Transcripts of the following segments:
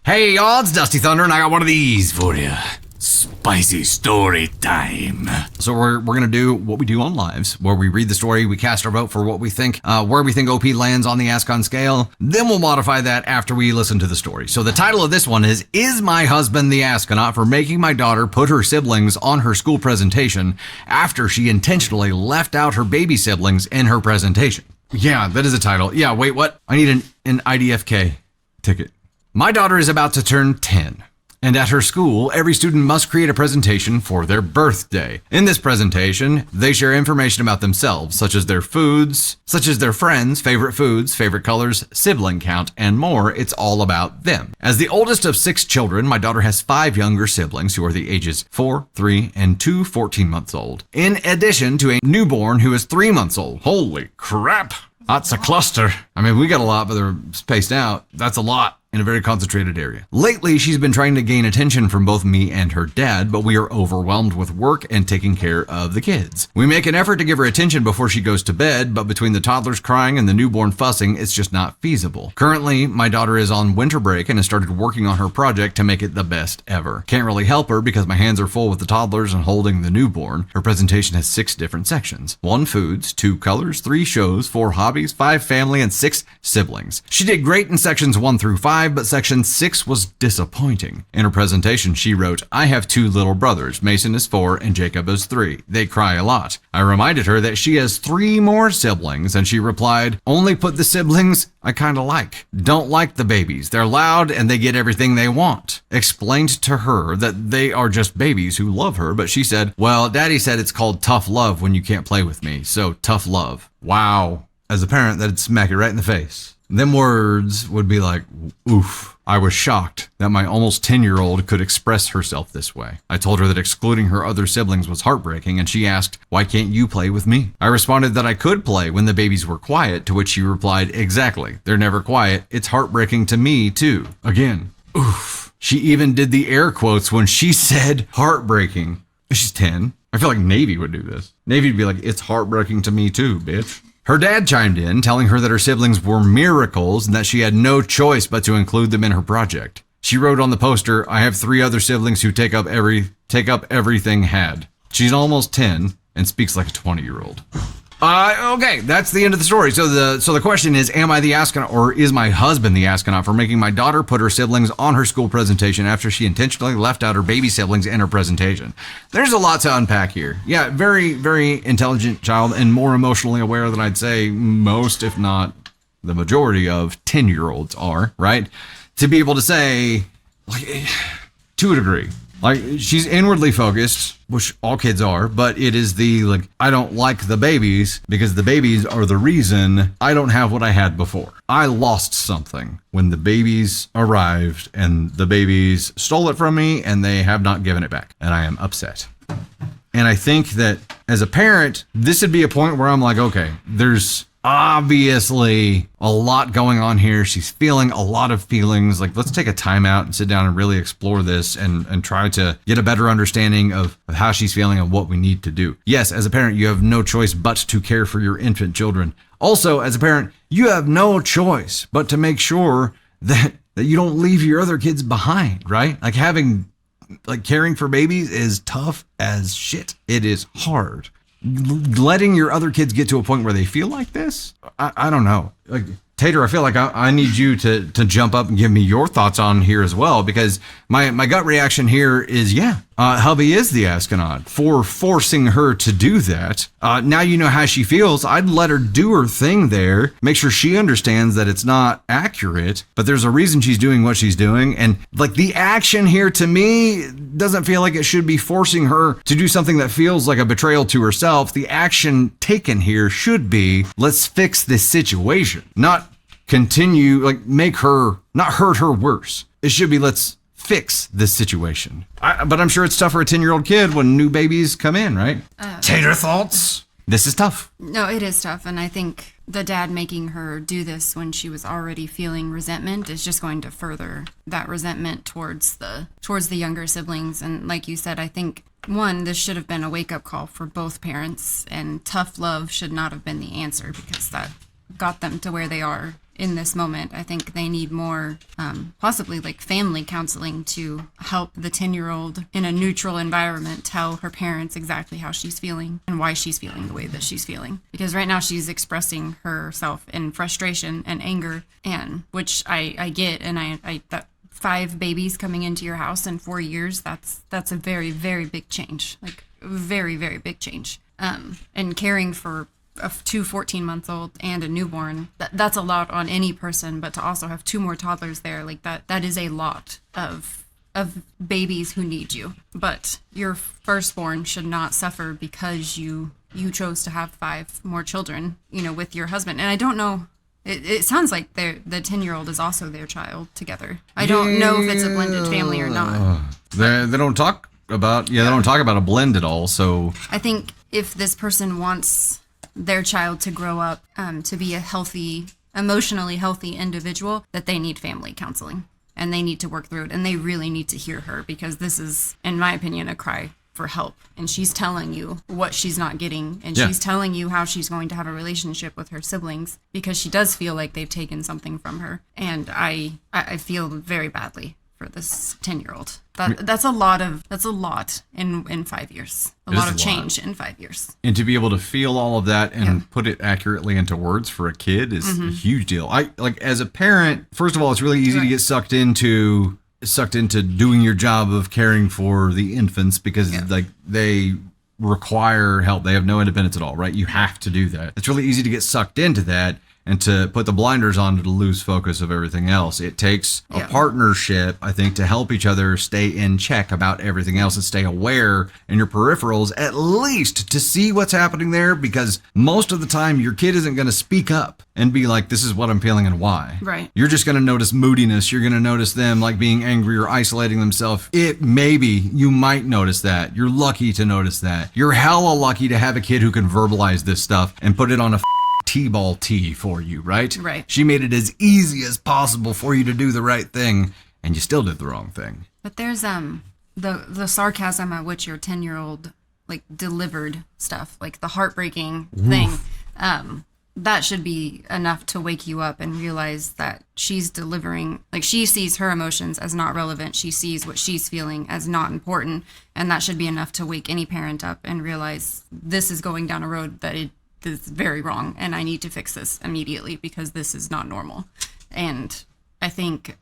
Hey y'all, it's Dusty Thunder, and I got one of these for you. Spicy story time. So we're gonna do what we do on lives, where we read the story, we cast our vote for what we think, where we think OP lands on the Ask-On scale. Then we'll modify that after we listen to the story. So the title of this one is My Husband the Astronaut for Making My Daughter Put Her Siblings on Her School Presentation After She Intentionally Left Out Her Baby Siblings in Her Presentation? Yeah, that is a title. Yeah, wait, what? I need an IDFK ticket. My daughter is about to turn 10. And at her school, every student must create a presentation for their birthday. In this presentation, they share information about themselves, such as their foods, such as their friends, favorite foods, favorite colors, sibling count, and more. It's all about them. As the oldest of 6 children, my daughter has 5 younger siblings who are the ages 4, 3, and 2 14 months old. In addition to a newborn who is 3 months old. Holy crap! That's a cluster. I mean, we got a lot, but they're spaced out. That's a lot in a very concentrated area. Lately, she's been trying to gain attention from both me and her dad, but we are overwhelmed with work and taking care of the kids. We make an effort to give her attention before she goes to bed, but between the toddlers crying and the newborn fussing, it's just not feasible. Currently, my daughter is on winter break and has started working on her project to make it the best ever. Can't really help her because my hands are full with the toddlers and holding the newborn. Her presentation has 6 different sections. 1 foods, 2 colors, 3 shows, 4 hobbies, 5 family, and 6 siblings. She did great in sections 1 through 5, but section 6 was disappointing. In her presentation, she wrote, I have 2 little brothers. Mason is 4 and Jacob is 3. They cry a lot. I reminded her that she has 3 more siblings, and she replied, only put the siblings I kinda like. Don't like the babies. They're loud and they get everything they want. Explained to her that they are just babies who love her, but she said, well, Daddy said it's called tough love when you can't play with me, so tough love. Wow. As a parent, that'd smack you right in the face. Them words would be like, oof. I was shocked that my almost 10-year-old could express herself this way. I told her that excluding her other siblings was heartbreaking, and she asked, why can't you play with me? I responded that I could play when the babies were quiet, to which she replied, exactly. They're never quiet. It's heartbreaking to me, too. Again, oof. She even did the air quotes when she said heartbreaking. She's 10. I feel like Navy would do this. Navy'd be like, it's heartbreaking to me, too, bitch. Her dad chimed in, telling her that her siblings were miracles and that she had no choice but to include them in her project. She wrote on the poster, I have 3 other siblings who take up everything had. She's almost 10 and speaks like a 20-year-old. Okay, that's the end of the story. So the question is, am I the astronaut, or is my husband the astronaut for making my daughter put her siblings on her school presentation after she intentionally left out her baby siblings in her presentation? There's a lot to unpack here. Yeah, very, very intelligent child and more emotionally aware than I'd say most, if not the majority of 10-year-olds are, right? To be able to say, like, to a degree. Like, she's inwardly focused, which all kids are, but it is the, like, I don't like the babies because the babies are the reason I don't have what I had before. I lost something when the babies arrived and the babies stole it from me and they have not given it back. And I am upset. And I think that as a parent, this would be a point where I'm like, okay, there's obviously a lot going on here. She's feeling a lot of feelings. Like, let's take a time out and sit down and really explore this and try to get a better understanding of how she's feeling and what we need to do. Yes, as a parent, you have no choice but to care for your infant children. Also, as a parent, you have no choice but to make sure that you don't leave your other kids behind, right? Like caring for babies is tough as shit. It is hard. Letting your other kids get to a point where they feel like this, I don't know. Like, Tater, I feel like I need you to jump up and give me your thoughts on here as well, because my gut reaction here is, hubby is the astronaut for forcing her to do that. Now you know how she feels. I'd let her do her thing there, make sure she understands that it's not accurate, but there's a reason she's doing what she's doing. And like, the action here to me doesn't feel like it should be forcing her to do something that feels like a betrayal to herself. The action taken here should be, let's fix this situation, not continue, like, make her, not hurt her worse. It should be, let's fix this situation. But I'm sure it's tough for a 10-year-old kid when new babies come in, right? Tater thoughts? This is tough. No, it is tough. And I think the dad making her do this when she was already feeling resentment is just going to further that resentment towards the younger siblings. And like you said, I think, one, this should have been a wake-up call for both parents, and tough love should not have been the answer, because that got them to where they are in this moment. I think they need more, possibly like family counseling to help the 10-year-old in a neutral environment tell her parents exactly how she's feeling and why she's feeling the way that she's feeling. Because right now she's expressing herself in frustration and anger, and which I get, and I that 5 babies coming into your house in 4 years, that's a very, very big change, like very, very big change. And caring for 2 14-month-old and a newborn, that's a lot on any person, but to also have 2 more toddlers there, like that is a lot of babies who need you. But your firstborn should not suffer because you chose to have 5 more children, with your husband. And I don't know, it sounds like the 10-year-old is also their child together. I don't know if it's a blended family or not. They don't talk about they don't talk about a blend at all. So I think if this person wants their child to grow up to be a healthy, emotionally healthy individual, that they need family counseling and they need to work through it, and they really need to hear her, because this is, in my opinion, a cry for help. And she's telling you what she's not getting, and she's telling you how she's going to have a relationship with her siblings, because she does feel like they've taken something from her. And I feel very badly for this 10-year-old. That's a lot in 5 years. A lot of change in 5 years. And to be able to feel all of that and put it accurately into words for a kid is a huge deal. I like, as a parent, first of all, it's really easy to get sucked into doing your job of caring for the infants, because like they require help. They have no independence at all, right? You have to do that. It's really easy to get sucked into that and to put the blinders on to lose focus of everything else. It takes a partnership, I think, to help each other stay in check about everything else and stay aware in your peripherals, at least to see what's happening there, because most of the time your kid isn't going to speak up and be like, this is what I'm feeling and why. Right. You're just going to notice moodiness. You're going to notice them like being angry or isolating themselves. You might notice that. You're lucky to notice that. You're hella lucky to have a kid who can verbalize this stuff and put it on a T-ball tee for you, right? Right. She made it as easy as possible for you to do the right thing, and you still did the wrong thing. But there's the sarcasm at which your 10-year-old like delivered stuff, like the heartbreaking thing. That should be enough to wake you up and realize that she's delivering, like she sees her emotions as not relevant. She sees what she's feeling as not important, and that should be enough to wake any parent up and realize this is going down a road that is very wrong, and I need to fix this immediately, because this is not normal. And I think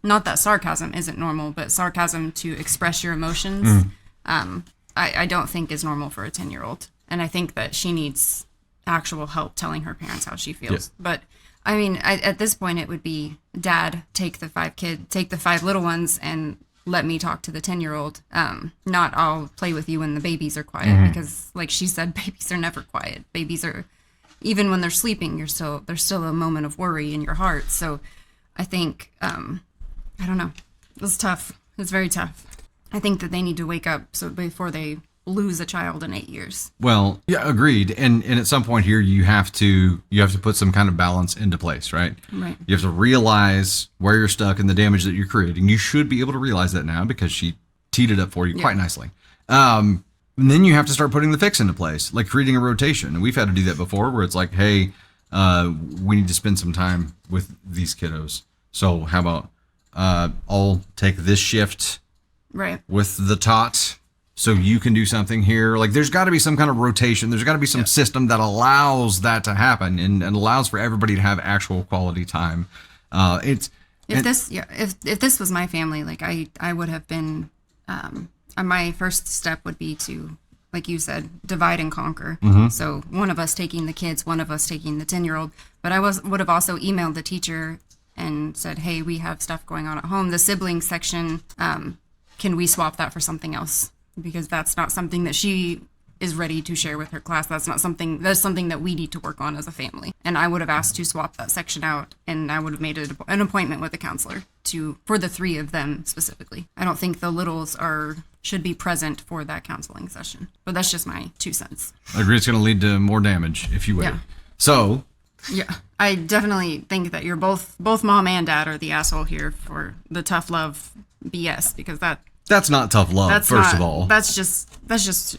not that sarcasm isn't normal, but sarcasm to express your emotions, I don't think is normal for a 10-year-old. And I think that she needs actual help telling her parents how she feels. But I mean, at this point, it would be, Dad, take the 5 little ones and let me talk to the 10-year-old. Not I'll play with you when the babies are quiet, because like she said, babies are never quiet. Babies are, even when they're sleeping, there's still a moment of worry in your heart. So I think, I don't know. It's tough. It's very tough. I think that they need to wake up before they lose a child in 8 years. Well, yeah, agreed. And at some point here, you have to put some kind of balance into place, right? Right. You have to realize where you're stuck and the damage that you're creating. You should be able to realize that now, because she teed it up for you quite nicely. And then you have to start putting the fix into place, like creating a rotation. And we've had to do that before, where it's like, hey, we need to spend some time with these kiddos. So how about I'll take this shift with the tot, so you can do something here. Like, there's got to be some kind of rotation. There's got to be some system that allows that to happen and allows for everybody to have actual quality time. If this was my family, like I would have been, my first step would be to, like you said, divide and conquer. So one of us taking the kids, one of us taking the 10-year-old. But I would have also emailed the teacher and said, hey, we have stuff going on at home. The siblings section, can we swap that for something else? Because that's not something that she is ready to share with her class. That's something that we need to work on as a family. And I would have asked to swap that section out, and I would have made an appointment with a counselor for the 3 of them specifically. I don't think the littles should be present for that counseling session. But that's just my 2 cents. I agree. It's going to lead to more damage if you wait. Yeah. So. Yeah, I definitely think that you're both mom and dad are the asshole here for the tough love BS, because that's not tough love. First of all, that's just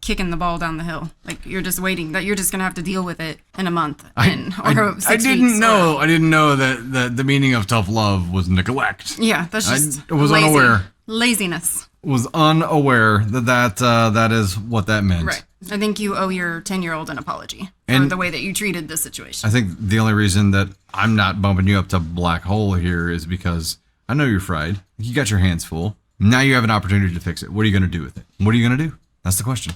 kicking the ball down the hill. Like you're just waiting. That you're just gonna have to deal with it in a month. I didn't know that the meaning of tough love was neglect. Yeah, that's just I was unaware. Laziness. Was unaware that is what that meant. Right. I think you owe your 10-year-old an apology for the way that you treated this situation. I think the only reason that I'm not bumping you up to black hole here is because I know you're fried. You got your hands full. Now you have an opportunity to fix it. What are you going to do with it? What are you going to do? That's the question.